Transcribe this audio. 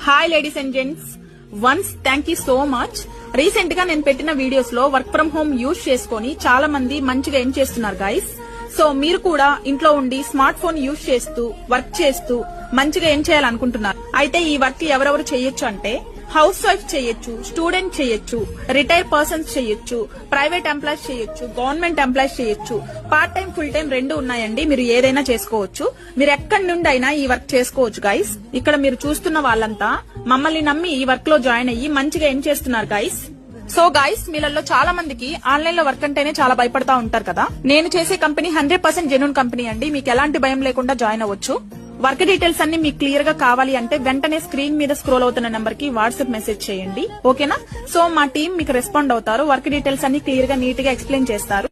Hi ladies and gents, once thank you so much. Recent గా నేను పెట్టిన videos లో వర్క్ ఫ్రం హోమ్ యూజ్ చేసుకుని చాలా మంది మంచిగా ఏం చేస్తున్నారు గైస్. సో మీరు కూడా ఇంట్లో ఉండి స్మార్ట్ ఫోన్ యూజ్ చేస్తూ వర్క్ చేస్తూ మంచిగా ఏం చేయాలనుకుంటున్నారు. అయితే ఈ వర్క్ ఎవరెవరు చేయొచ్చు అంటే హౌస్ వైఫ్ చేయొచ్చు, స్టూడెంట్ చేయొచ్చు, రిటైర్ పర్సన్స్ చేయొచ్చు, ప్రైవేట్ ఎంప్లాయీస్ చేయొచ్చు, గవర్నమెంట్ ఎంప్లాయీస్ చేయొచ్చు, పార్ట్ టైం ఫుల్ టైం రెండు ఉన్నాయండి. మీరు ఏదైనా చేసుకోవచ్చు. మీరు ఎక్కడి నుండి అయినా ఈ వర్క్ చేసుకోవచ్చు గైస్. ఇక్కడ మీరు చూస్తున్న వాళ్ళంతా మమ్మల్ని నమ్మి ఈ వర్క్ లో జాయిన్ అయ్యి మంచిగా ఏం చేస్తున్నారు గైస్. సో గైస్, మీలలో చాలా మందికి ఆన్లైన్ లో వర్క్ అంటేనే చాలా భయపడతా ఉంటారు కదా. నేను చేసే కంపెనీ 100% జెన్యూన్ కంపెనీ అండి. మీకు ఎలాంటి భయం లేకుండా జాయిన్ అవ్వచ్చు. వర్క్ డీటెయిల్స్ అన్ని మీకు క్లియర్ గా కావాలి అంటే వెంటనే స్క్రీన్ మీద స్క్రోల్ అవుతున్న నెంబర్ కి వాట్సాప్ మెసేజ్ చేయండి, ఓకేనా. సో మా టీం మీకు రెస్పాండ్ అవుతారు. వర్క్ డీటెయిల్స్ అన్ని క్లియర్ గా నీట్ గా ఎక్స్ప్లెయిన్ చేస్తారు.